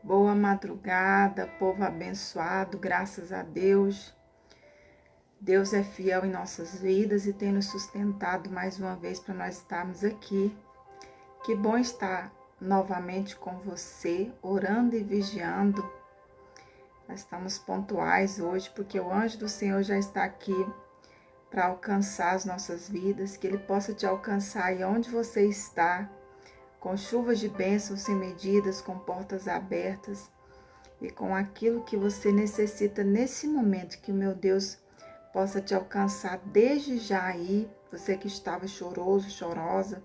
Boa madrugada, povo abençoado, graças a Deus. Deus é fiel em nossas vidas e tem nos sustentado mais uma vez para nós estarmos aqui. Que bom estar novamente com você, orando e vigiando. Nós estamos pontuais hoje, porque o anjo do Senhor já está aqui para alcançar as nossas vidas, que Ele possa te alcançar aí onde você está, com chuvas de bênçãos sem medidas, com portas abertas e com aquilo que você necessita nesse momento, que o meu Deus possa te alcançar desde já aí, você que estava choroso, chorosa,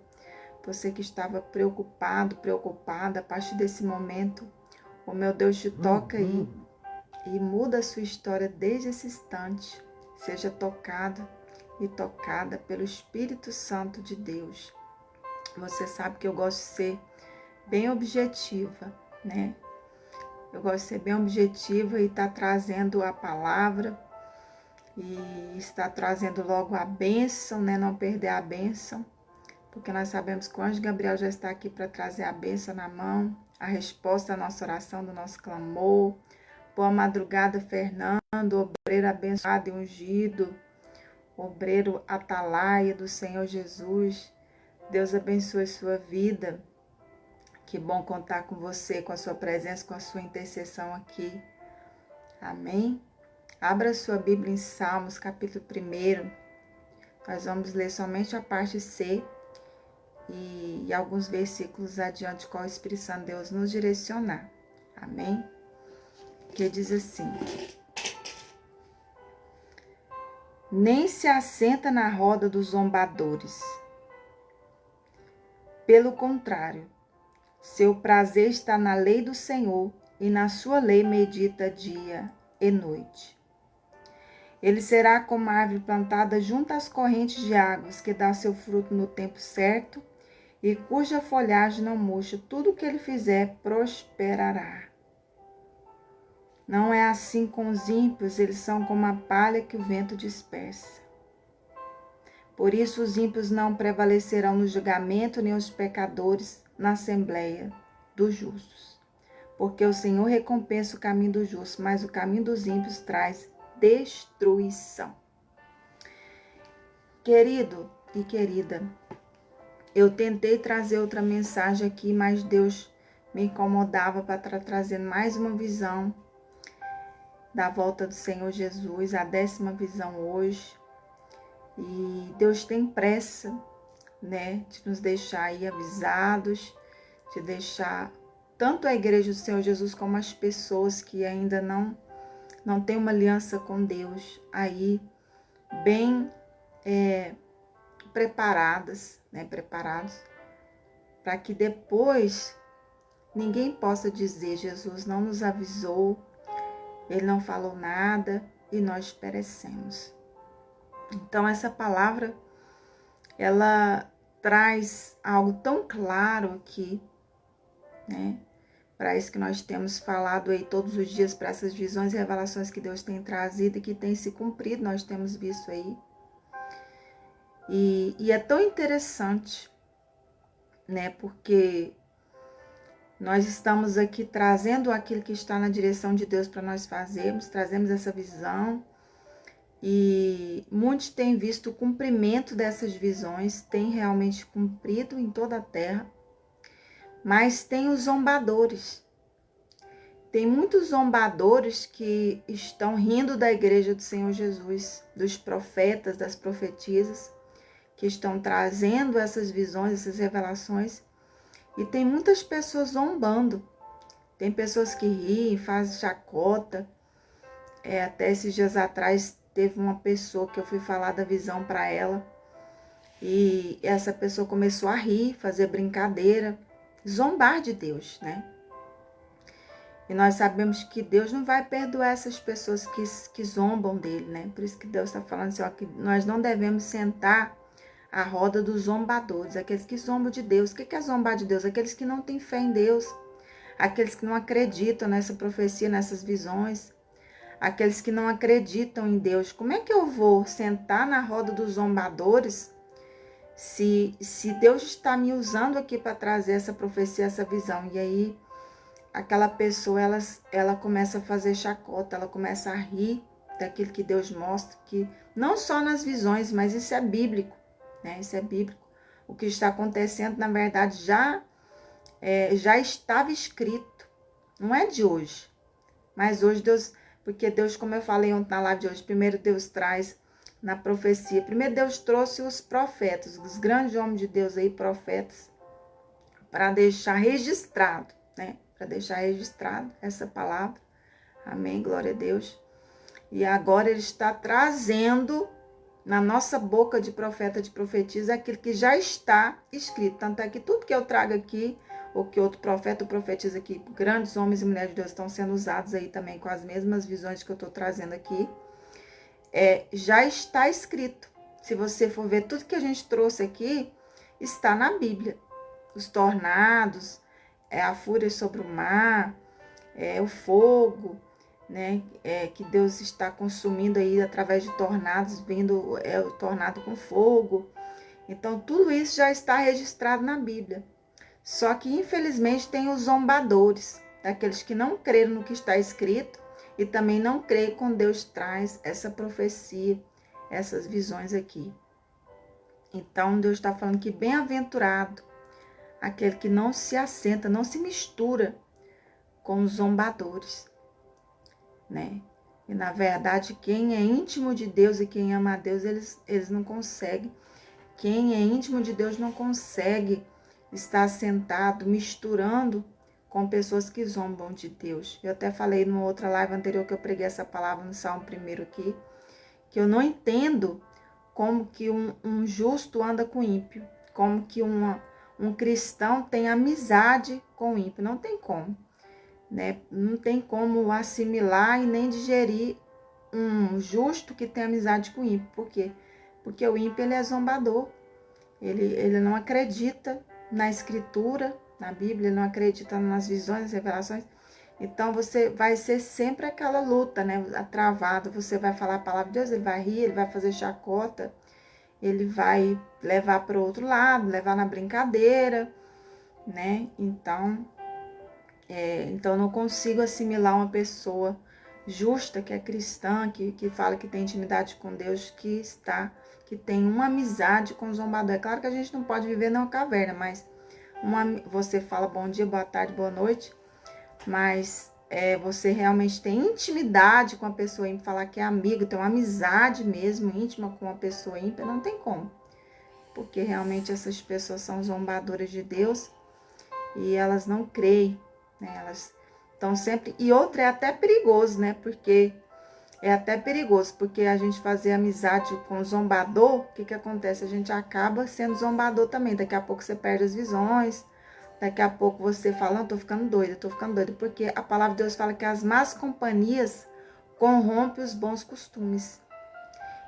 você que estava preocupado, preocupada, a partir desse momento, o meu Deus te toca aí e muda a sua história desde esse instante. Seja tocado e tocada pelo Espírito Santo de Deus. Você sabe que eu gosto de ser bem objetiva, né? Eu gosto de ser bem objetiva e estar trazendo a palavra e estar trazendo logo a bênção, né? Não perder a bênção, porque nós sabemos que o anjo Gabriel já está aqui para trazer a bênção na mão, a resposta à nossa oração, do nosso clamor. Boa madrugada, Fernando, obreiro abençoado e ungido, obreiro atalaia do Senhor Jesus. Deus abençoe sua vida. Que bom contar com você, com a sua presença, com a sua intercessão aqui. Amém? Abra sua Bíblia em Salmos, capítulo 1. Nós vamos ler somente a parte C e alguns versículos adiante, qual o Espírito Santo de Deus nos direcionar. Amém? Que diz assim: nem se assenta na roda dos zombadores. Pelo contrário, seu prazer está na lei do Senhor, e na sua lei medita dia e noite. Ele será como a árvore plantada junto às correntes de águas, que dá seu fruto no tempo certo, e cuja folhagem não murcha. Tudo o que ele fizer prosperará. Não é assim com os ímpios, eles são como a palha que o vento dispersa. Por isso os ímpios não prevalecerão no julgamento, nem os pecadores na assembleia dos justos. Porque o Senhor recompensa o caminho dos justos, mas o caminho dos ímpios traz destruição. Querido e querida, eu tentei trazer outra mensagem aqui, mas Deus me incomodava para trazer mais uma visão da volta do Senhor Jesus, a 10ª visão hoje. E Deus tem pressa, né, de nos deixar aí avisados, de deixar tanto a igreja do Senhor Jesus como as pessoas que ainda não têm uma aliança com Deus aí bem preparados, para que depois ninguém possa dizer: Jesus não nos avisou, Ele não falou nada e nós perecemos. Então essa palavra, ela traz algo tão claro aqui, né? Para isso que nós temos falado aí todos os dias, para essas visões e revelações que Deus tem trazido e que tem se cumprido, nós temos visto aí. E é tão interessante, né? Porque nós estamos aqui trazendo aquilo que está na direção de Deus para nós fazermos, trazemos essa visão. E muitos têm visto o cumprimento dessas visões, têm realmente cumprido em toda a terra, mas tem os zombadores. Tem muitos zombadores que estão rindo da igreja do Senhor Jesus, dos profetas, das profetisas, que estão trazendo essas visões, essas revelações, e tem muitas pessoas zombando. Tem pessoas que riem, fazem chacota. Até esses dias atrás, teve uma pessoa que eu fui falar da visão para ela e essa pessoa começou a rir, fazer brincadeira, zombar de Deus, né? E nós sabemos que Deus não vai perdoar essas pessoas que zombam dele, né? Por isso que Deus está falando assim, ó, que nós não devemos sentar à roda dos zombadores, aqueles que zombam de Deus. O que é zombar de Deus? Aqueles que não têm fé em Deus, aqueles que não acreditam nessa profecia, nessas visões, aqueles que não acreditam em Deus. Como é que eu vou sentar na roda dos zombadores se Deus está me usando aqui para trazer essa profecia, essa visão? E aí aquela pessoa, ela começa a fazer chacota, ela começa a rir daquilo que Deus mostra, que não só nas visões, mas isso é bíblico, né? Isso é bíblico. O que está acontecendo, na verdade, já estava escrito, não é de hoje, mas hoje Deus, porque Deus, como eu falei ontem na live de hoje, primeiro Deus traz na profecia, primeiro Deus trouxe os profetas, os grandes homens de Deus aí, profetas, para deixar registrado, né? Para deixar registrado essa palavra, amém, glória a Deus. E agora ele está trazendo na nossa boca de profeta, de profetisa, aquilo que já está escrito. Tanto é que tudo que eu trago aqui, ou que outro profeta ou profetiza aqui, grandes homens e mulheres de Deus estão sendo usados aí também com as mesmas visões que eu estou trazendo aqui, já está escrito. Se você for ver tudo que a gente trouxe aqui, está na Bíblia. Os tornados, a fúria sobre o mar, o fogo, né, que Deus está consumindo aí através de tornados, vindo o tornado com fogo. Então, tudo isso já está registrado na Bíblia. Só que, infelizmente, tem os zombadores, daqueles que não creram no que está escrito e também não creem quando Deus traz essa profecia, essas visões aqui. Então, Deus está falando que bem-aventurado aquele que não se assenta, não se mistura com os zombadores, né? E na verdade, quem é íntimo de Deus e quem ama a Deus, eles não conseguem. Quem é íntimo de Deus não consegue estar sentado, misturando com pessoas que zombam de Deus. Eu até falei numa outra live anterior que eu preguei essa palavra no Salmo 1 aqui, que eu não entendo como que um justo anda com ímpio, como que um cristão tem amizade com o ímpio, não tem como. Né? Não tem como assimilar e nem digerir um justo que tem amizade com o ímpio. Por quê? Porque o ímpio ele é zombador. Ele não acredita na escritura, na Bíblia, ele não acredita nas visões, nas revelações. Então você vai ser sempre aquela luta, né? Travado. Você vai falar a palavra de Deus, ele vai rir, ele vai fazer chacota, ele vai levar para o outro lado, levar na brincadeira, né? Então eu não consigo assimilar uma pessoa justa, que é cristã, que fala que tem intimidade com Deus, que tem uma amizade com o zombador. É claro que a gente não pode viver numa caverna, mas você fala bom dia, boa tarde, boa noite, mas você realmente tem intimidade com a pessoa ímpia, falar que é amigo, tem uma amizade mesmo íntima com a pessoa ímpia, não tem como. Porque realmente essas pessoas são zombadoras de Deus e elas não creem, né? Elas estão sempre... E outra, é até perigoso, né? Porque a gente fazer amizade com o zombador, o que acontece? A gente acaba sendo zombador também. Daqui a pouco você perde as visões, daqui a pouco você fala, não, tô ficando doida, porque a palavra de Deus fala que as más companhias corrompem os bons costumes.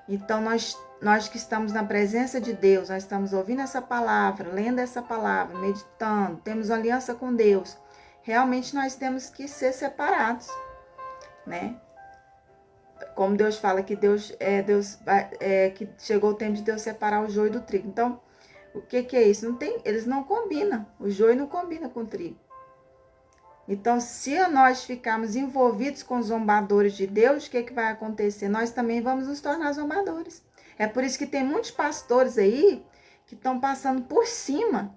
Então, nós que estamos na presença de Deus, nós estamos ouvindo essa palavra, lendo essa palavra, meditando, temos aliança com Deus, realmente nós temos que ser separados, né? Como Deus fala que que chegou o tempo de Deus separar o joio do trigo. Então, o que é isso? Eles não combinam, o joio não combina com o trigo. Então, se nós ficarmos envolvidos com zombadores de Deus, o que vai acontecer? Nós também vamos nos tornar zombadores. É por isso que tem muitos pastores aí que estão passando por cima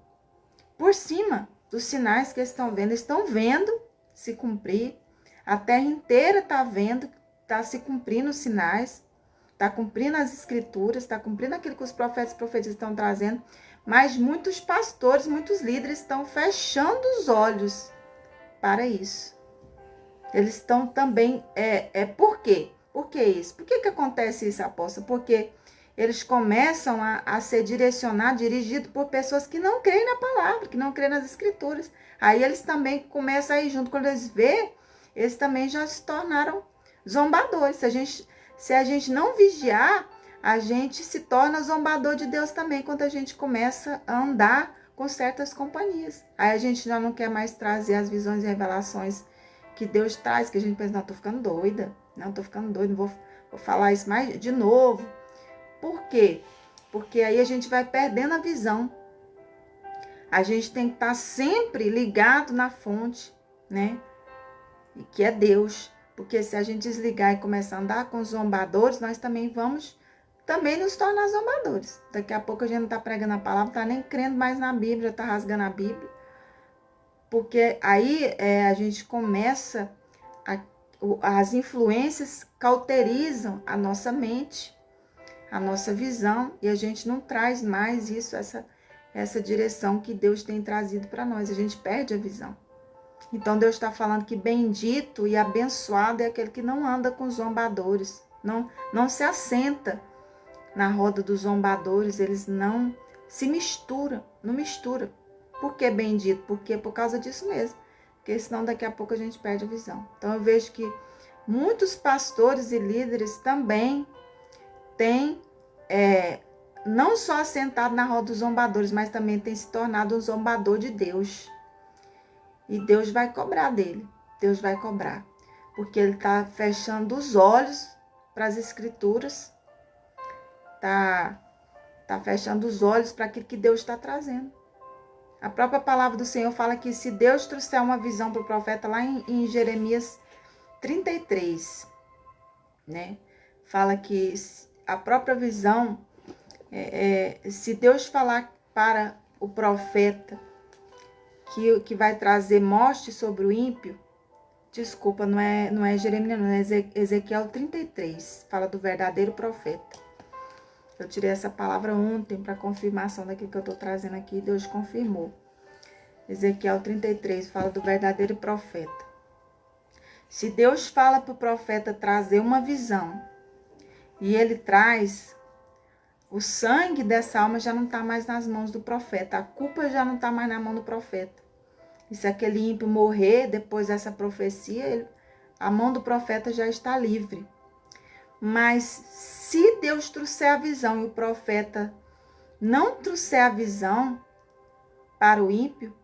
dos sinais que eles estão vendo. Eles estão vendo se cumprir. A terra inteira está vendo, está se cumprindo os sinais, está cumprindo as escrituras, está cumprindo aquilo que os profetas e profetistas estão trazendo. Mas muitos pastores, muitos líderes estão fechando os olhos para isso. Eles estão também... Por quê? Por que isso? Por que acontece isso, apóstolo? Porque eles começam a ser direcionados, dirigidos por pessoas que não creem na palavra, que não creem nas escrituras. Aí eles também começam a ir junto. Quando eles vê, eles também já se tornaram zombadores. Se a gente não vigiar, a gente se torna zombador de Deus também, quando a gente começa a andar com certas companhias. Aí a gente já não quer mais trazer as visões e revelações que Deus traz, que a gente pensa, não, tô ficando doida, não vou falar isso mais de novo. Por quê? Porque aí a gente vai perdendo a visão. A gente tem que estar sempre ligado na fonte, né? E que é Deus. Porque se a gente desligar e começar a andar com os zombadores, nós também vamos nos tornar zombadores. Daqui a pouco a gente não está pregando a palavra, está nem crendo mais na Bíblia, está rasgando a Bíblia. Porque aí a gente começa, as influências cauterizam a nossa mente, a nossa visão, e a gente não traz mais isso, essa direção que Deus tem trazido para nós. A gente perde a visão. Então Deus está falando que bendito e abençoado é aquele que não anda com zombadores, não se assenta na roda dos zombadores, eles não se misturam, não mistura. Por que bendito? Porque por causa disso mesmo, porque senão daqui a pouco a gente perde a visão. Então eu vejo que muitos pastores e líderes também têm não só assentado na roda dos zombadores, mas também tem se tornado um zombador de Deus. E Deus vai cobrar dele. Deus vai cobrar. Porque ele está fechando os olhos para as escrituras. Está fechando os olhos para aquilo que Deus está trazendo. A própria palavra do Senhor fala que se Deus trouxer uma visão para o profeta lá em Jeremias 33, né? Fala que a própria visão, se Deus falar para o profeta que vai trazer morte sobre o ímpio, desculpa, não é Jeremias, não, é Ezequiel 33, fala do verdadeiro profeta. Eu tirei essa palavra ontem para confirmação daquilo que eu estou trazendo aqui, Deus confirmou. Ezequiel 33 fala do verdadeiro profeta. Se Deus fala para o profeta trazer uma visão, e ele traz, o sangue dessa alma já não está mais nas mãos do profeta, a culpa já não está mais na mão do profeta. E se aquele ímpio morrer depois dessa profecia, a mão do profeta já está livre. Mas se Deus trouxer a visão e o profeta não trouxer a visão para o ímpio,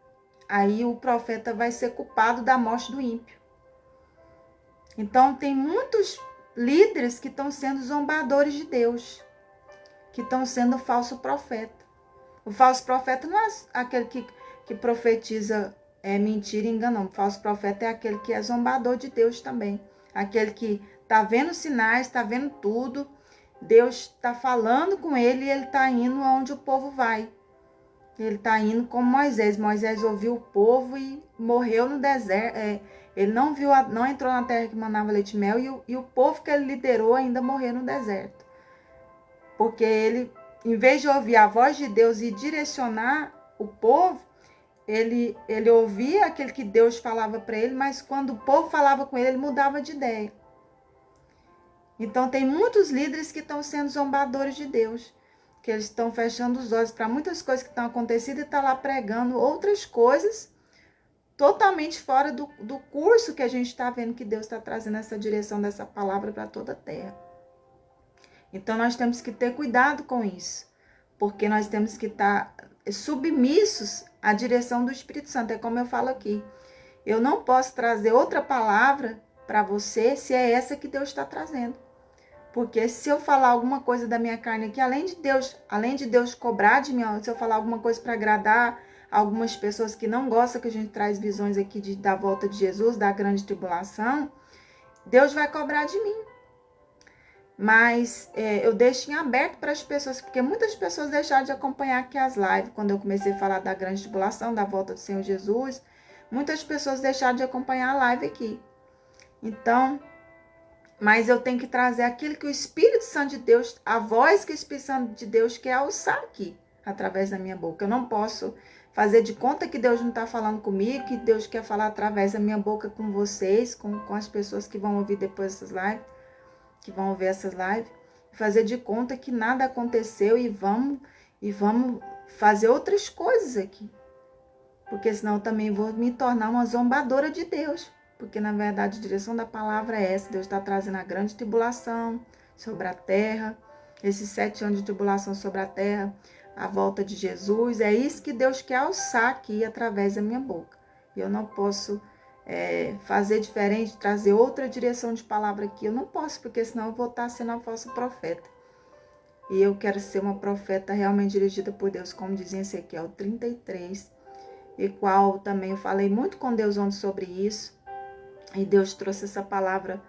aí o profeta vai ser culpado da morte do ímpio. Então tem muitos líderes que estão sendo zombadores de Deus, que estão sendo falso profeta. O falso profeta não é aquele que profetiza mentira e engano. O falso profeta é aquele que é zombador de Deus também. Aquele que está vendo sinais, está vendo tudo. Deus está falando com ele e ele está indo aonde o povo vai. Ele está indo como Moisés. Moisés ouviu o povo e morreu no deserto. Ele não entrou na terra que mandava leite e mel, e o povo que ele liderou ainda morreu no deserto. Porque ele, em vez de ouvir a voz de Deus e direcionar o povo, ele ouvia aquele que Deus falava para ele, mas quando o povo falava com ele mudava de ideia. Então tem muitos líderes que estão sendo zombadores de Deus, que eles estão fechando os olhos para muitas coisas que estão acontecendo e estão lá pregando outras coisas totalmente fora do curso que a gente está vendo que Deus está trazendo essa direção dessa palavra para toda a terra. Então nós temos que ter cuidado com isso, porque nós temos que estar submissos à direção do Espírito Santo. É como eu falo aqui, eu não posso trazer outra palavra para você se é essa que Deus está trazendo. Porque se eu falar alguma coisa da minha carne aqui, além de Deus cobrar de mim, se eu falar alguma coisa para agradar algumas pessoas que não gostam que a gente traz visões aqui da volta de Jesus, da grande tribulação, Deus vai cobrar de mim. Mas eu deixo em aberto para as pessoas, porque muitas pessoas deixaram de acompanhar aqui as lives. Quando eu comecei a falar da grande tribulação, da volta do Senhor Jesus, muitas pessoas deixaram de acompanhar a live aqui. Então, mas eu tenho que trazer aquilo que o Espírito Santo de Deus, a voz que o Espírito Santo de Deus quer alçar aqui, através da minha boca. Eu não posso fazer de conta que Deus não está falando comigo, que Deus quer falar através da minha boca com vocês, com as pessoas que vão ouvir depois essas lives, que vão ouvir essas lives, fazer de conta que nada aconteceu e vamos fazer outras coisas aqui. Porque senão eu também vou me tornar uma zombadora de Deus. Porque, na verdade, a direção da palavra é essa. Deus está trazendo a grande tribulação sobre a terra, esses 7 anos de tribulação sobre a terra, a volta de Jesus. É isso que Deus quer alçar aqui através da minha boca. E eu não posso fazer diferente, trazer outra direção de palavra aqui. Eu não posso, porque senão eu vou estar sendo uma falsa profeta. E eu quero ser uma profeta realmente dirigida por Deus, como diz em Ezequiel 33. e qual também eu falei muito com Deus ontem sobre isso, e Deus trouxe essa palavra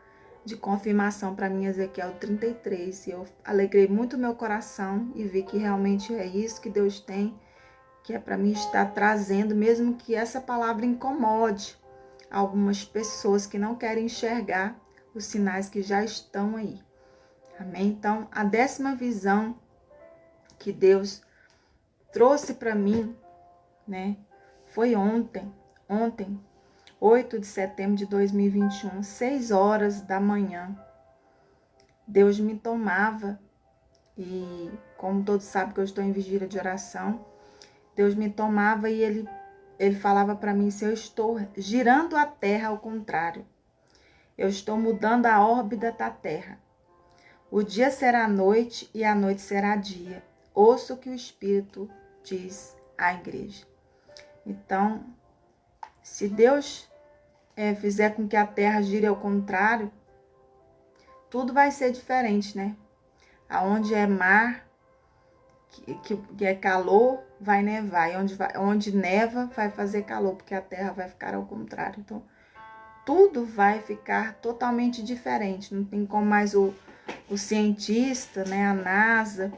de confirmação para mim, Ezequiel 33, e eu alegrei muito meu coração e vi que realmente é isso que Deus tem, que é para mim estar trazendo, mesmo que essa palavra incomode algumas pessoas que não querem enxergar os sinais que já estão aí. Amém? Então, a 10ª visão que Deus trouxe para mim, né, foi ontem, 8 de setembro de 2021, 6 horas da manhã. Deus me tomava, e como todos sabem que eu estou em vigília de oração, Deus me tomava e ele falava para mim, se eu estou girando a terra ao contrário, eu estou mudando a órbita da terra. O dia será noite e a noite será dia. Ouça o que o Espírito diz à igreja. Então, se Deus fizer com que a terra gire ao contrário, tudo vai ser diferente, né? Aonde é mar, que é calor, vai nevar. E onde neva, vai fazer calor, porque a terra vai ficar ao contrário. Então, tudo vai ficar totalmente diferente. Não tem como mais o cientista, né, a NASA,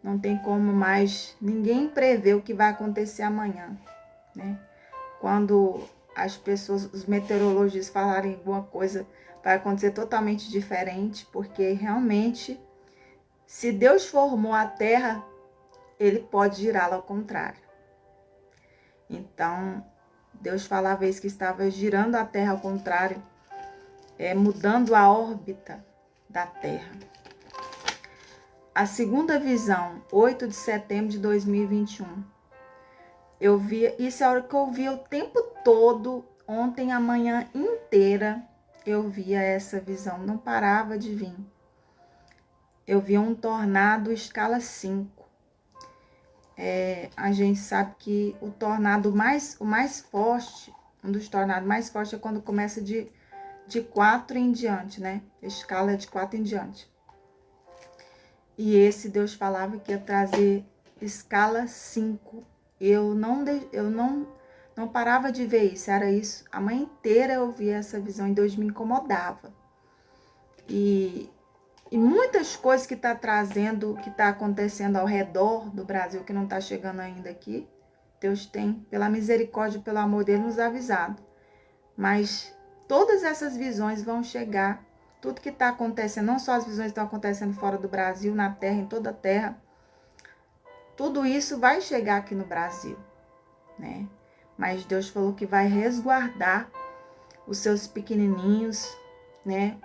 não tem como mais ninguém prever o que vai acontecer amanhã, né? Quando as pessoas, os meteorologistas falarem alguma coisa, vai acontecer totalmente diferente, porque realmente, se Deus formou a terra, ele pode girá-la ao contrário. Então, Deus falava isso, que estava girando a terra ao contrário, mudando a órbita da terra. A segunda visão, 8 de setembro de 2021. Eu via, isso é a hora que eu via o tempo todo, ontem a manhã inteira, eu via essa visão, não parava de vir. Eu via um tornado escala 5. A gente sabe que o tornado o mais forte, um dos tornados mais fortes é quando começa de 4 em diante, né? A escala é de 4 em diante. E esse Deus falava que ia trazer escala 5. Eu não parava de ver isso, era isso. A manhã inteira eu via essa visão e Deus me incomodava. E muitas coisas que está trazendo, que está acontecendo ao redor do Brasil, que não está chegando ainda aqui, Deus tem, pela misericórdia e pelo amor dele, nos avisado. Mas todas essas visões vão chegar. Tudo que está acontecendo, não só as visões que estão acontecendo fora do Brasil, na terra, em toda a terra, tudo isso vai chegar aqui no Brasil, né? Mas Deus falou que vai resguardar os seus pequenininhos, né?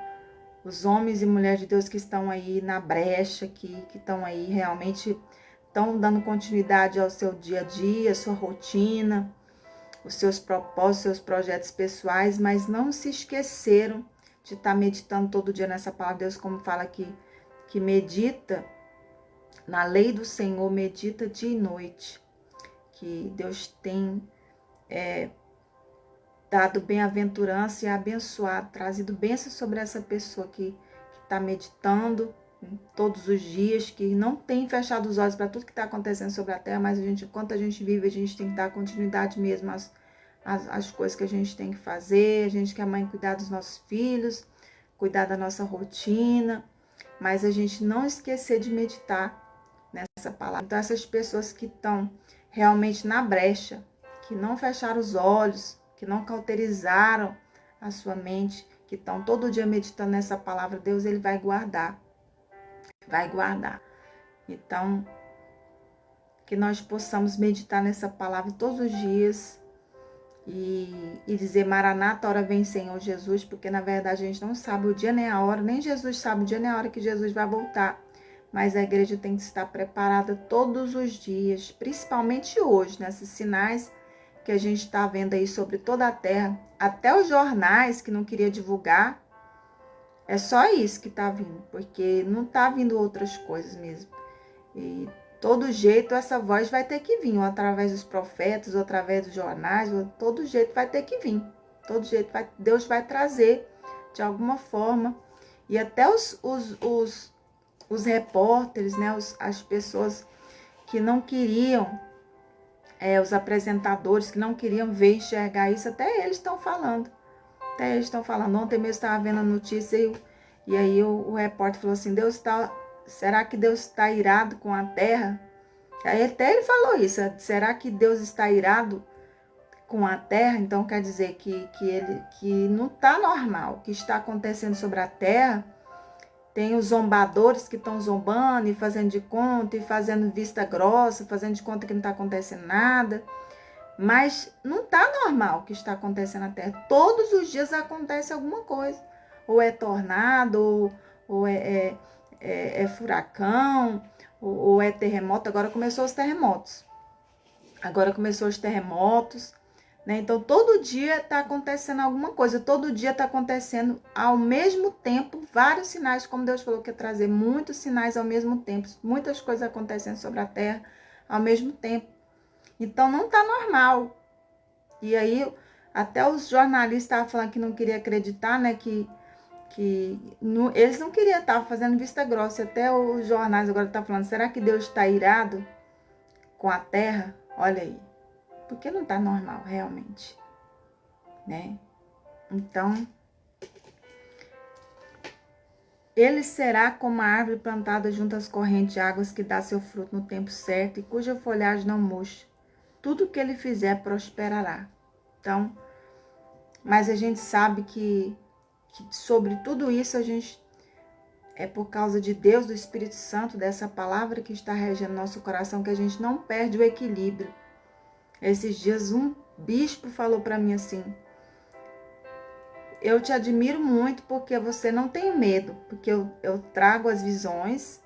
Os homens e mulheres de Deus que estão aí na brecha, que estão aí realmente, estão dando continuidade ao seu dia a dia, a sua rotina, os seus propósitos, seus projetos pessoais, mas não se esqueceram de estar meditando todo dia nessa palavra de Deus, como fala aqui, que medita na lei do Senhor, medita dia e noite, que Deus tem dado bem-aventurança e abençoado, trazido bênção sobre essa pessoa que está meditando todos os dias, que não tem fechado os olhos para tudo que está acontecendo sobre a terra, mas enquanto a gente vive, a gente tem que dar continuidade mesmo as coisas que a gente tem que fazer. A gente quer, mãe, cuidar dos nossos filhos, cuidar da nossa rotina, mas a gente não esquecer de meditar nessa palavra. Então, essas pessoas que estão realmente na brecha, que não fecharam os olhos, que não cauterizaram a sua mente, que estão todo dia meditando nessa palavra, Deus, ele vai guardar. Vai guardar. Então, que nós possamos meditar nessa palavra todos os dias e dizer, Maranata, hora vem, Senhor Jesus, porque na verdade a gente não sabe o dia nem a hora, nem Jesus sabe o dia nem a hora que Jesus vai voltar. Mas a igreja tem que estar preparada todos os dias, principalmente hoje, nesses sinais que a gente está vendo aí sobre toda a terra. Até os jornais que não queria divulgar, é só isso que está vindo, porque não está vindo outras coisas mesmo. E todo jeito essa voz vai ter que vir, ou através dos profetas, ou através dos jornais, ou todo jeito vai ter que vir. Todo jeito Deus vai trazer de alguma forma. E até os repórteres, né, as pessoas que não queriam os apresentadores que não queriam ver, enxergar isso, até eles estão falando. Ontem mesmo estava vendo a notícia e aí o repórter falou assim, será que Deus está irado com a terra? Aí até ele falou isso, será que Deus está irado com a terra? Então quer dizer que não está normal, o que está acontecendo sobre a terra. Tem os zombadores que estão zombando e fazendo de conta, e fazendo vista grossa, fazendo de conta que não está acontecendo nada. Mas não está normal o que está acontecendo na Terra. Todos os dias acontece alguma coisa. Ou é tornado, ou é furacão, ou é terremoto. Agora começou os terremotos. Né? Então, todo dia está acontecendo alguma coisa. Todo dia está acontecendo ao mesmo tempo vários sinais, como Deus falou que ia trazer muitos sinais ao mesmo tempo. Muitas coisas acontecendo sobre a Terra ao mesmo tempo. Então, não está normal. E aí, até os jornalistas estavam falando que não queriam acreditar, né? Eles não queriam, estavam fazendo vista grossa. Até os jornais agora estão falando, será que Deus está irado com a terra? Olha aí. Porque não está normal, realmente. Né? Então, ele será como a árvore plantada junto às correntes de águas que dá seu fruto no tempo certo e cuja folhagem não murcha. Tudo que ele fizer prosperará. Então, mas a gente sabe que sobre tudo isso é por causa de Deus, do Espírito Santo, dessa palavra que está regendo nosso coração, que a gente não perde o equilíbrio. Esses dias um bispo falou para mim assim, eu te admiro muito porque você não tem medo, porque eu trago as visões,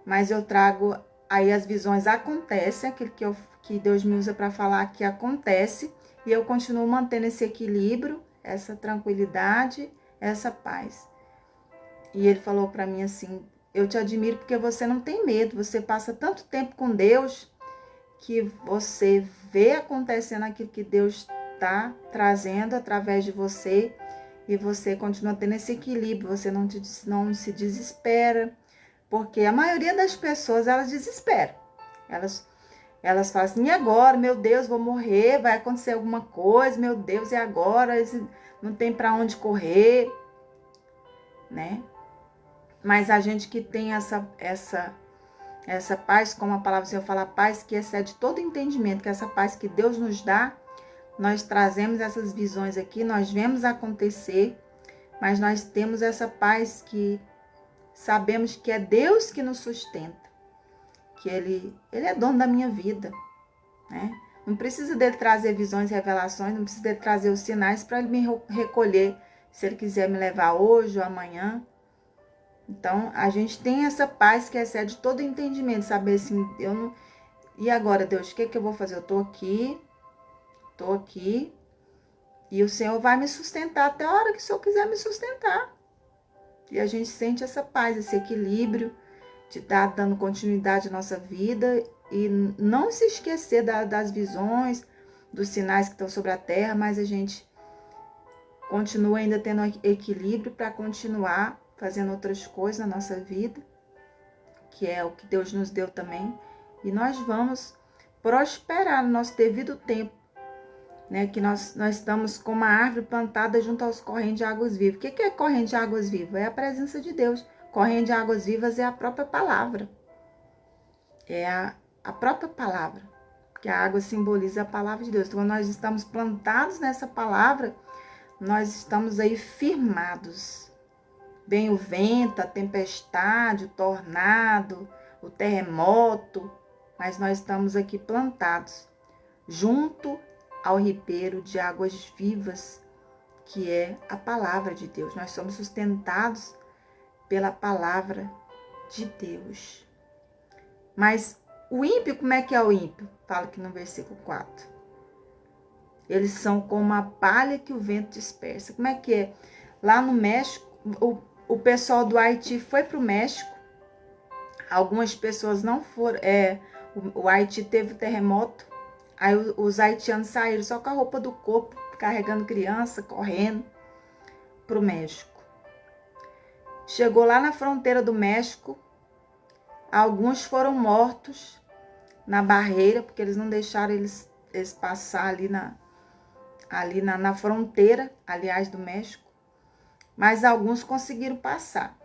mas eu trago, aí as visões acontecem, aquilo que Deus me usa para falar que acontece, e eu continuo mantendo esse equilíbrio, essa tranquilidade, essa paz. E ele falou para mim assim, eu te admiro porque você não tem medo, você passa tanto tempo com Deus, que você vê acontecendo aquilo que Deus está trazendo através de você, e você continua tendo esse equilíbrio, você não se desespera, porque a maioria das pessoas, elas desesperam. Elas falam assim, e agora? Meu Deus, vou morrer, vai acontecer alguma coisa, meu Deus, e agora? Não tem para onde correr, né? Mas a gente que tem essa paz, como a palavra do Senhor fala, paz que excede todo entendimento, que essa paz que Deus nos dá, nós trazemos essas visões aqui, nós vemos acontecer, mas nós temos essa paz que sabemos que é Deus que nos sustenta, que Ele é dono da minha vida, né? Não precisa dele trazer visões, revelações, não precisa dele trazer os sinais para ele me recolher, se ele quiser me levar hoje ou amanhã. Então, a gente tem essa paz que excede todo entendimento, saber assim, e agora, Deus, o que eu vou fazer? Eu estou aqui, e o Senhor vai me sustentar até a hora que o Senhor quiser me sustentar. E a gente sente essa paz, esse equilíbrio de estar dando continuidade à nossa vida e não se esquecer das visões, dos sinais que estão sobre a terra, mas a gente continua ainda tendo equilíbrio para continuar fazendo outras coisas na nossa vida, que é o que Deus nos deu também, e nós vamos prosperar no nosso devido tempo, né? Que nós estamos como uma árvore plantada junto aos correntes de águas vivas. O que é corrente de águas vivas? É a presença de Deus. Corrente de águas vivas é a própria palavra. É a própria palavra, porque a água simboliza a palavra de Deus. Então, quando nós estamos plantados nessa palavra, nós estamos aí firmados. Vem o vento, a tempestade, o tornado, o terremoto, mas nós estamos aqui plantados, junto ao ribeiro de águas vivas, que é a palavra de Deus. Nós somos sustentados pela palavra de Deus. Mas o ímpio, como é que é o ímpio? Fala aqui no versículo 4. Eles são como a palha que o vento dispersa. Como é que é? Lá no México, o pessoal do Haiti foi para o México. Algumas pessoas não foram. O Haiti teve terremoto. Aí os haitianos saíram só com a roupa do corpo, carregando criança, correndo para o México. Chegou lá na fronteira do México. Alguns foram mortos na barreira, porque eles não deixaram eles passar ali na fronteira, aliás, do México. Mas alguns conseguiram passar.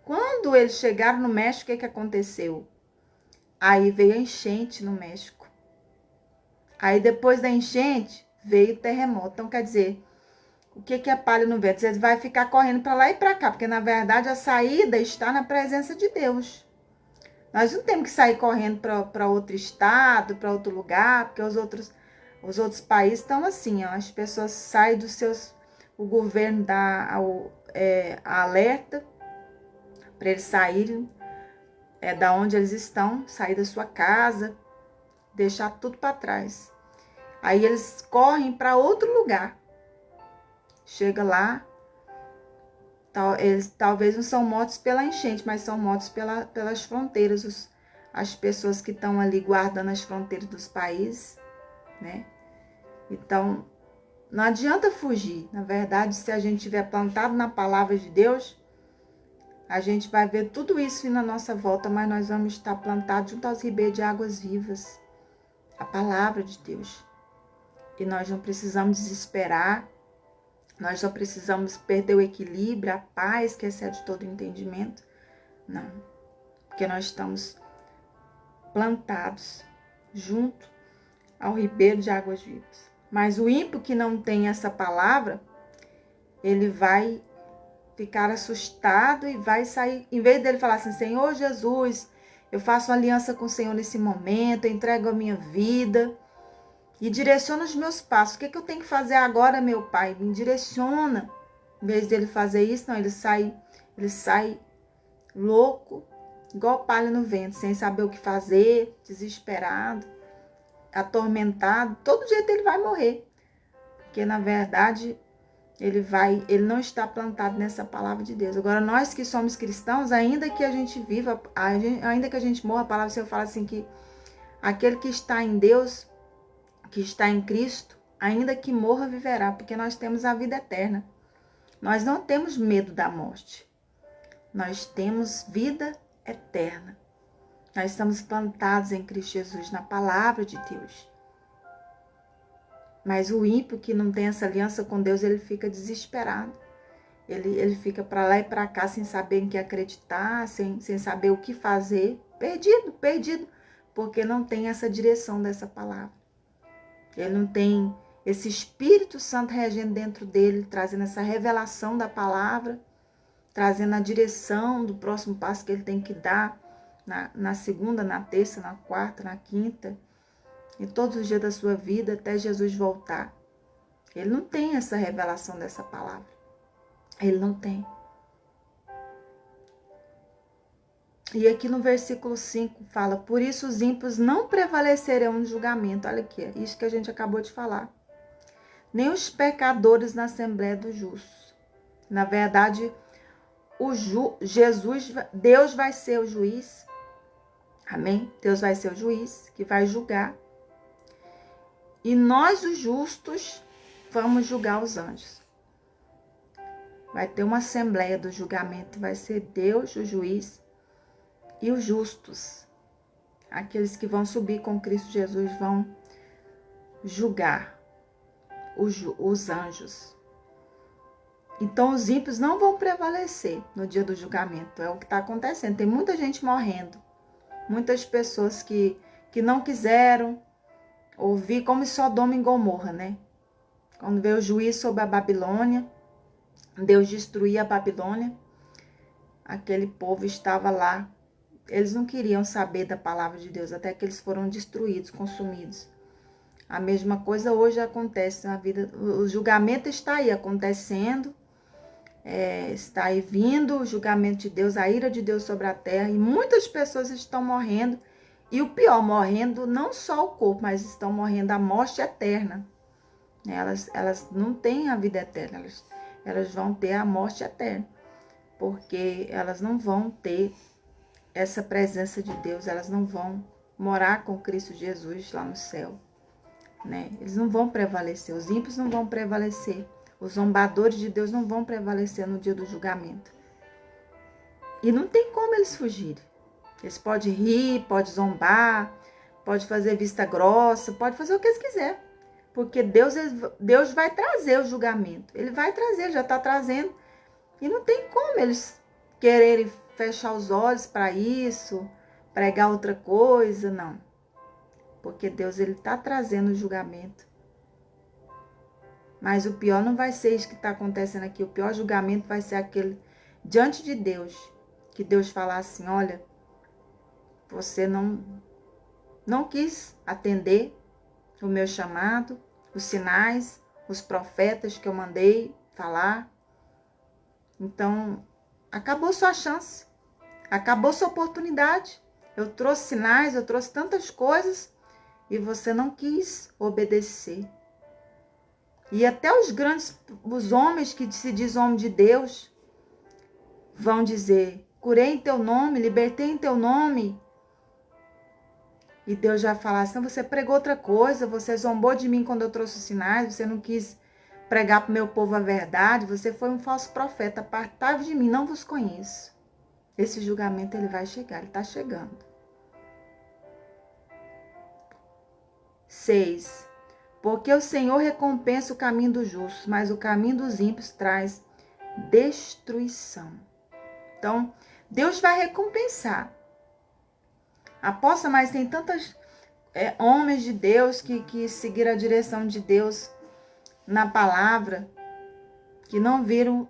Quando eles chegaram no México, o que aconteceu? Aí veio a enchente no México. Aí depois da enchente, veio o terremoto. Então, quer dizer, o que é palha no vento? Você vai ficar correndo para lá e para cá, porque na verdade a saída está na presença de Deus. Nós não temos que sair correndo para outro estado, para outro lugar, porque os outros países estão assim, ó, as pessoas saem dos seus... O governo dá alerta para eles saírem da onde eles estão, sair da sua casa, deixar tudo para trás. Aí eles correm para outro lugar. Chega lá, eles talvez não são mortos pela enchente, mas são mortos pelas fronteiras, as pessoas que estão ali guardando as fronteiras dos países, né? Então, não adianta fugir. Na verdade, se a gente estiver plantado na palavra de Deus, a gente vai ver tudo isso na nossa volta, mas nós vamos estar plantados junto aos ribeiros de águas vivas, a palavra de Deus. E nós não precisamos desesperar, nós não precisamos perder o equilíbrio, a paz que excede todo entendimento. Não, porque nós estamos plantados junto ao ribeiro de águas vivas. Mas o ímpio que não tem essa palavra, ele vai ficar assustado e vai sair, em vez dele falar assim, Senhor Jesus, eu faço uma aliança com o Senhor nesse momento, eu entrego a minha vida e direciona os meus passos. O que eu tenho que fazer agora, meu Pai? Me direciona. Em vez dele fazer isso, não, ele sai louco, igual palha no vento, sem saber o que fazer, desesperado, atormentado. Todo jeito ele vai morrer, porque na verdade ele não está plantado nessa palavra de Deus. Agora, nós que somos cristãos, ainda que a gente viva, ainda que a gente morra, a palavra do Senhor fala assim que aquele que está em Deus, que está em Cristo, ainda que morra, viverá, porque nós temos a vida eterna. Nós não temos medo da morte. Nós temos vida eterna. Nós estamos plantados em Cristo Jesus, na palavra de Deus. Mas o ímpio que não tem essa aliança com Deus, ele fica desesperado. Ele fica para lá e para cá sem saber em que acreditar, sem saber o que fazer. Perdido, porque não tem essa direção dessa palavra. Ele não tem esse Espírito Santo regendo dentro dele, trazendo essa revelação da palavra, trazendo a direção do próximo passo que ele tem que dar na segunda, na terça, na quarta, na quinta, em todos os dias da sua vida, até Jesus voltar. Ele não tem essa revelação dessa palavra. Ele não tem. E aqui no versículo 5 fala, por isso os ímpios não prevalecerão no julgamento. Olha aqui, isso que a gente acabou de falar. Nem os pecadores na Assembleia dos Justos. Na verdade, Deus vai ser o juiz. Amém? Deus vai ser o juiz que vai julgar. E nós, os justos, vamos julgar os anjos. Vai ter uma assembleia do julgamento, vai ser Deus, o juiz, e os justos. Aqueles que vão subir com Cristo Jesus vão julgar os anjos. Então, os ímpios não vão prevalecer no dia do julgamento. É o que está acontecendo. Tem muita gente morrendo. Muitas pessoas que não quiseram ouvir, como Sodoma e Gomorra, né? Quando veio o juiz sobre a Babilônia, Deus destruía a Babilônia, aquele povo estava lá. Eles não queriam saber da palavra de Deus, até que eles foram destruídos, consumidos. A mesma coisa hoje acontece na vida. O julgamento está aí acontecendo, está aí vindo o julgamento de Deus, a ira de Deus sobre a terra, e muitas pessoas estão morrendo. E o pior, morrendo não só o corpo, mas estão morrendo a morte eterna. Elas não têm a vida eterna, elas vão ter a morte eterna, porque elas não vão ter essa presença de Deus, elas não vão morar com Cristo Jesus lá no céu, né? Eles não vão prevalecer, os ímpios não vão prevalecer, os zombadores de Deus não vão prevalecer no dia do julgamento. E não tem como eles fugirem. Eles podem rir, podem zombar, pode fazer vista grossa, pode fazer o que eles quiserem. Porque Deus vai trazer o julgamento. Ele vai trazer, ele já está trazendo. E não tem como eles quererem fechar os olhos para isso, pregar outra coisa, não. Porque Deus, ele está trazendo o julgamento. Mas o pior não vai ser isso que está acontecendo aqui. O pior julgamento vai ser aquele diante de Deus. Que Deus falar assim, olha, você não quis atender o meu chamado, os sinais, os profetas que eu mandei falar. Então, acabou sua chance. Acabou sua oportunidade. Eu trouxe sinais, eu trouxe tantas coisas e você não quis obedecer. E até os homens que se dizem homem de Deus, vão dizer, curei em teu nome, libertei em teu nome. E Deus já fala assim, você pregou outra coisa, você zombou de mim quando eu trouxe os sinais, você não quis pregar para o meu povo a verdade, você foi um falso profeta, apartai-vos de mim, não vos conheço. Esse julgamento ele vai chegar, ele está chegando. 6. Porque o Senhor recompensa o caminho dos justos, mas o caminho dos ímpios traz destruição. Então, Deus vai recompensar. Aposta, mas tem tantos homens de Deus que seguiram a direção de Deus na palavra, que não viram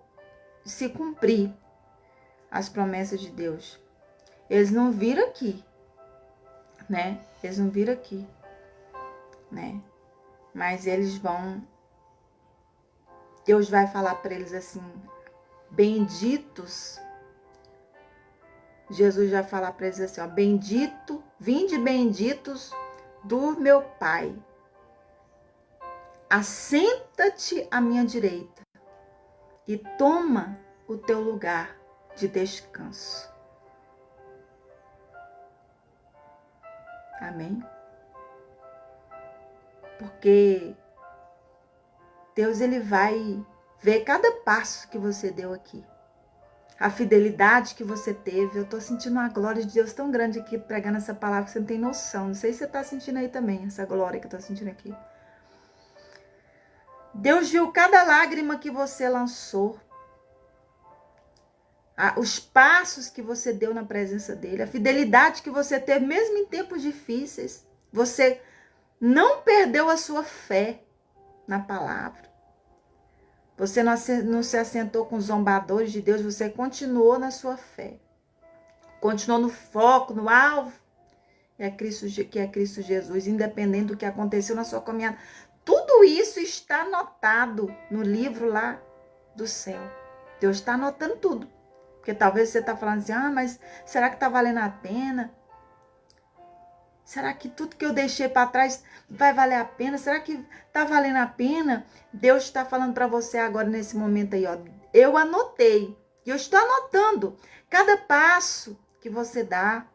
se cumprir as promessas de Deus. Eles não viram aqui, né? Eles não viram aqui, né? Mas eles vão, Deus vai falar para eles assim, benditos. Jesus já fala para eles assim, ó, bendito, vinde benditos do meu Pai. Assenta-te à minha direita e toma o teu lugar de descanso. Amém? Porque Deus, ele vai ver cada passo que você deu aqui. A fidelidade que você teve. Eu estou sentindo uma glória de Deus tão grande aqui, pregando essa palavra, que você não tem noção. Não sei se você está sentindo aí também, essa glória que eu estou sentindo aqui. Deus viu cada lágrima que você lançou. Os passos que você deu na presença dele. A fidelidade que você teve, mesmo em tempos difíceis. Você não perdeu a sua fé na palavra. Você não se assentou com os zombadores de Deus, você continuou na sua fé. Continuou no foco, no alvo, que é Cristo Jesus, independente do que aconteceu na sua caminhada. Tudo isso está anotado no livro lá do céu. Deus está anotando tudo. Porque talvez você está falando assim, mas será que está valendo a pena? Será que tudo que eu deixei para trás vai valer a pena? Será que está valendo a pena? Deus está falando para você agora, nesse momento aí, ó. Eu anotei. E eu estou anotando cada passo que você dá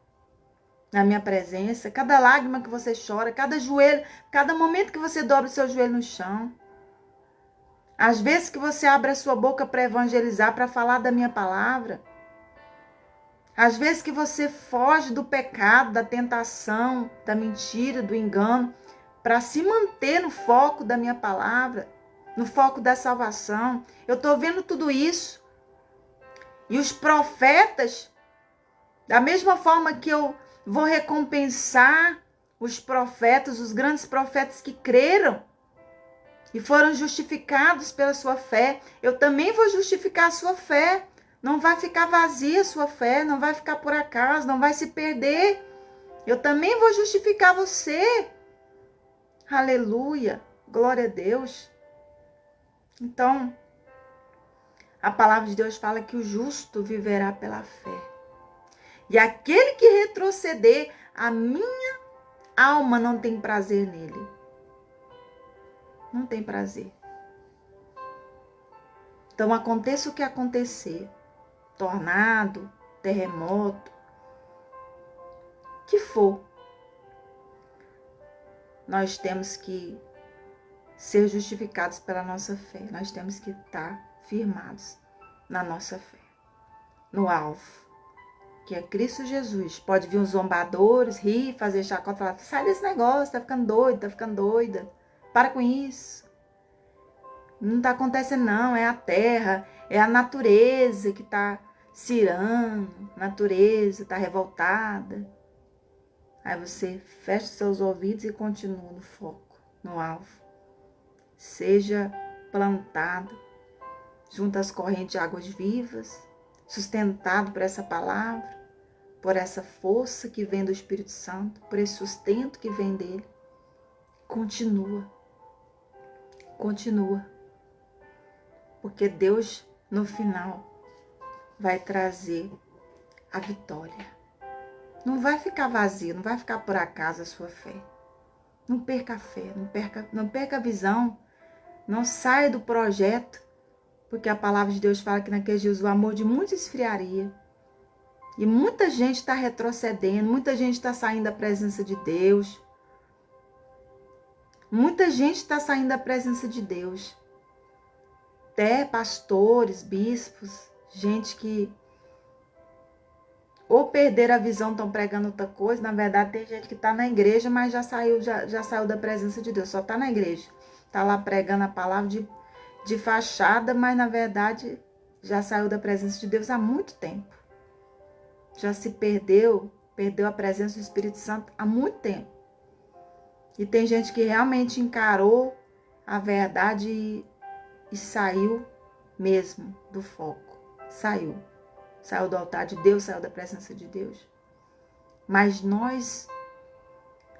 na minha presença, cada lágrima que você chora, cada joelho, cada momento que você dobra o seu joelho no chão. Às vezes que você abre a sua boca para evangelizar, para falar da minha palavra. Às vezes que você foge do pecado, da tentação, da mentira, do engano, para se manter no foco da minha palavra, no foco da salvação. Eu estou vendo tudo isso. E os profetas, da mesma forma que eu vou recompensar os profetas, os grandes profetas que creram e foram justificados pela sua fé, eu também vou justificar a sua fé. Não vai ficar vazia a sua fé, não vai ficar por acaso, não vai se perder. Eu também vou justificar você. Aleluia, glória a Deus. Então, a palavra de Deus fala que o justo viverá pela fé. E aquele que retroceder, a minha alma não tem prazer nele. Não tem prazer. Então, aconteça o que acontecer. Tornado, terremoto, que for, nós temos que ser justificados pela nossa fé. Nós temos que estar firmados na nossa fé, no alvo. que é Cristo Jesus. Pode vir os zombadores, rir, fazer chacota, falar, sai desse negócio, tá ficando doido, tá ficando doida. Para com isso. Não está acontecendo não, é a terra, é a natureza que está cirando, a natureza está revoltada. Aí você fecha seus ouvidos e continua no foco, no alvo. Seja plantado junto às correntes de águas vivas, sustentado por essa palavra, por essa força que vem do Espírito Santo, por esse sustento que vem dele. Continua. Continua. Porque Deus, no final, vai trazer a vitória. Não vai ficar vazio, não vai ficar por acaso a sua fé. Não perca a fé, não perca a visão. Não saia do projeto, porque a palavra de Deus fala que naqueles dias o amor de muitos esfriaria. E muita gente está retrocedendo, muita gente está saindo da presença de Deus. Muita gente está saindo da presença de Deus. Até pastores, bispos, gente que ou perderam a visão, estão pregando outra coisa. Na verdade, tem gente que está na igreja, mas já saiu da presença de Deus, só está na igreja. Está lá pregando a palavra de fachada, mas na verdade já saiu da presença de Deus há muito tempo. Já se perdeu a presença do Espírito Santo há muito tempo. E tem gente que realmente encarou a verdade e saiu mesmo do foco. Saiu do altar de Deus, saiu da presença de Deus. Mas nós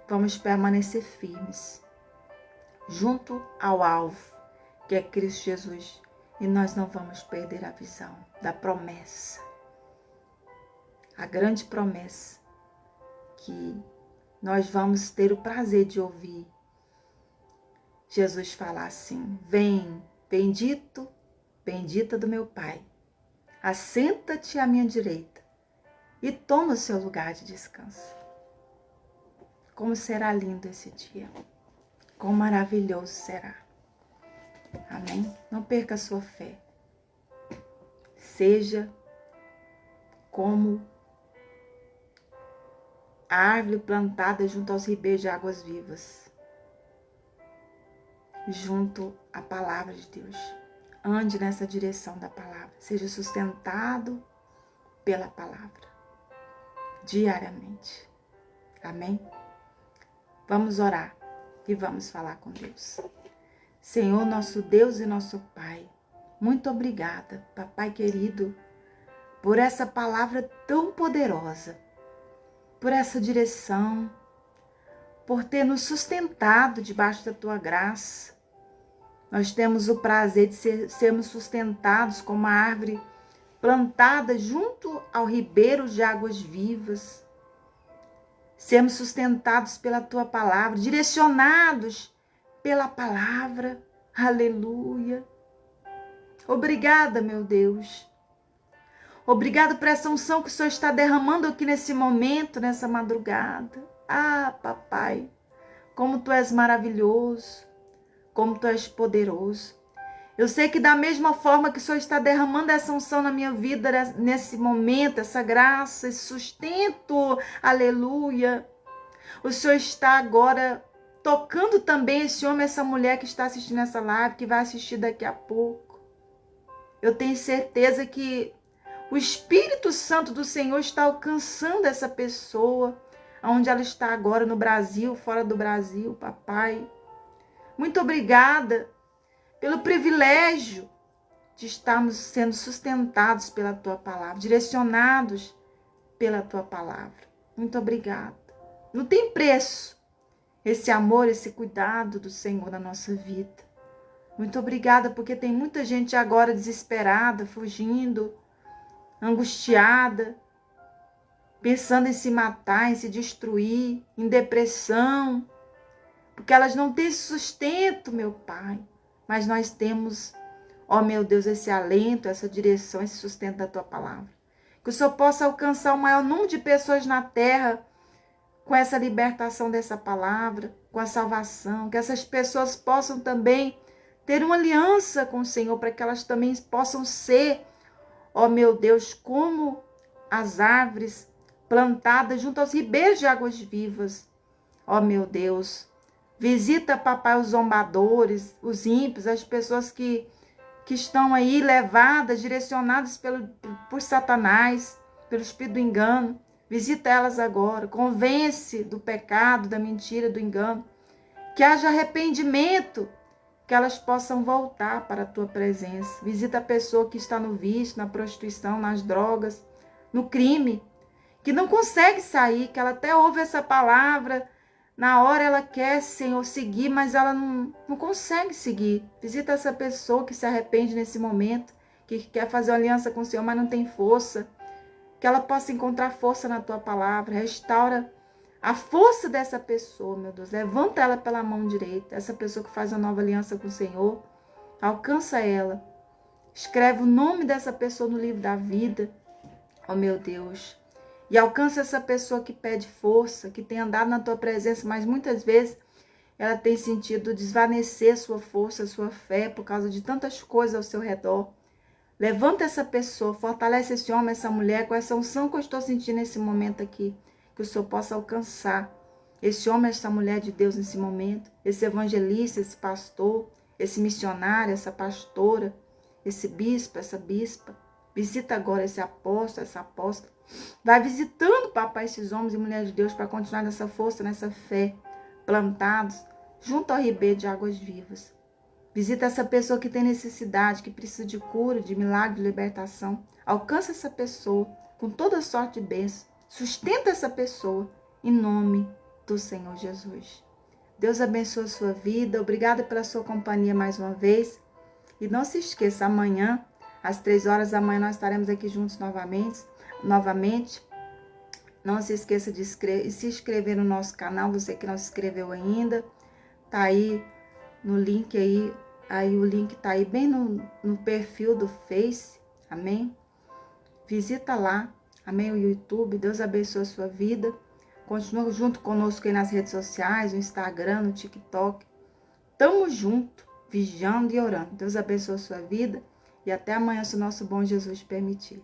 vamos permanecer firmes, junto ao alvo, que é Cristo Jesus. E nós não vamos perder a visão da promessa. A grande promessa que nós vamos ter o prazer de ouvir Jesus falar assim: vem, bendito, bendita do meu Pai, assenta-te à minha direita e toma o seu lugar de descanso. Como será lindo esse dia, quão maravilhoso será. Amém? Não perca a sua fé. Seja como a árvore plantada junto aos ribeiros de águas vivas, junto à palavra de Deus. Ande nessa direção da palavra. Seja sustentado pela palavra, diariamente. Amém? Vamos orar e vamos falar com Deus. Senhor, nosso Deus e nosso Pai, muito obrigada, Papai querido, por essa palavra tão poderosa, por essa direção, por ter nos sustentado debaixo da Tua graça. Nós temos o prazer de sermos sustentados como uma árvore plantada junto ao ribeiro de águas vivas. Sermos sustentados pela Tua palavra, direcionados pela palavra. Aleluia. Obrigada, meu Deus. Obrigado por essa unção que o Senhor está derramando aqui nesse momento, nessa madrugada. Ah, Papai, como Tu és maravilhoso, como Tu és poderoso. Eu sei que da mesma forma que o Senhor está derramando essa unção na minha vida, nesse momento, essa graça, esse sustento, aleluia. O Senhor está agora tocando também esse homem, essa mulher que está assistindo essa live, que vai assistir daqui a pouco. Eu tenho certeza que o Espírito Santo do Senhor está alcançando essa pessoa, onde ela está agora, no Brasil, fora do Brasil, Papai. Muito obrigada pelo privilégio de estarmos sendo sustentados pela Tua palavra, direcionados pela Tua palavra. Muito obrigada. Não tem preço esse amor, esse cuidado do Senhor na nossa vida. Muito obrigada, porque tem muita gente agora desesperada, fugindo, angustiada, pensando em se matar, em se destruir, em depressão, porque elas não têm sustento, meu Pai. Mas nós temos, ó meu Deus, esse alento, essa direção, esse sustento da Tua palavra. Que o Senhor possa alcançar o maior número de pessoas na terra com essa libertação dessa palavra, com a salvação. Que essas pessoas possam também ter uma aliança com o Senhor, para que elas também possam ser, ó meu Deus, como as árvores plantadas junto aos ribeiros de águas vivas. Ó meu Deus, visita, papai, os zombadores, os ímpios, as pessoas que estão aí levadas, direcionadas por Satanás, pelo espírito do engano. Visita elas agora, convence do pecado, da mentira, do engano. Que haja arrependimento, que elas possam voltar para a tua presença. Visita a pessoa que está no vício, na prostituição, nas drogas, no crime, que não consegue sair, que ela até ouve essa palavra, na hora ela quer, Senhor, seguir, mas ela não consegue seguir. Visita essa pessoa que se arrepende nesse momento, que quer fazer uma aliança com o Senhor, mas não tem força. Que ela possa encontrar força na tua palavra. Restaura a força dessa pessoa, meu Deus. Levanta ela pela mão direita. Essa pessoa que faz uma nova aliança com o Senhor. Alcança ela. Escreve o nome dessa pessoa no livro da vida. Oh, meu Deus. E alcança essa pessoa que pede força, que tem andado na tua presença, mas muitas vezes ela tem sentido desvanecer sua força, sua fé, por causa de tantas coisas ao seu redor. Levanta essa pessoa, fortalece esse homem, essa mulher, com essa unção que eu estou sentindo nesse momento aqui. Que o Senhor possa alcançar esse homem, essa mulher de Deus nesse momento, esse evangelista, esse pastor, esse missionário, essa pastora, esse bispo, essa bispa. Visita agora esse apóstolo, essa apóstola. Vai visitando, papai, esses homens e mulheres de Deus para continuar nessa força, nessa fé, plantados junto ao ribeiro de águas vivas. Visita essa pessoa que tem necessidade, que precisa de cura, de milagre, de libertação. Alcança essa pessoa com toda sorte de bênção. Sustenta essa pessoa em nome do Senhor Jesus. Deus abençoe a sua vida. Obrigada pela sua companhia mais uma vez. E não se esqueça, amanhã, às 3 horas da manhã, nós estaremos aqui juntos novamente. Não se esqueça de se inscrever no nosso canal, você que não se inscreveu ainda. Tá aí no link aí o link tá aí bem no perfil do Face, amém? Visita lá, amém, o YouTube. Deus abençoe a sua vida. Continua junto conosco aí nas redes sociais, no Instagram, no TikTok. Tamo junto, vigiando e orando. Deus abençoe a sua vida e até amanhã, se o nosso bom Jesus permitir.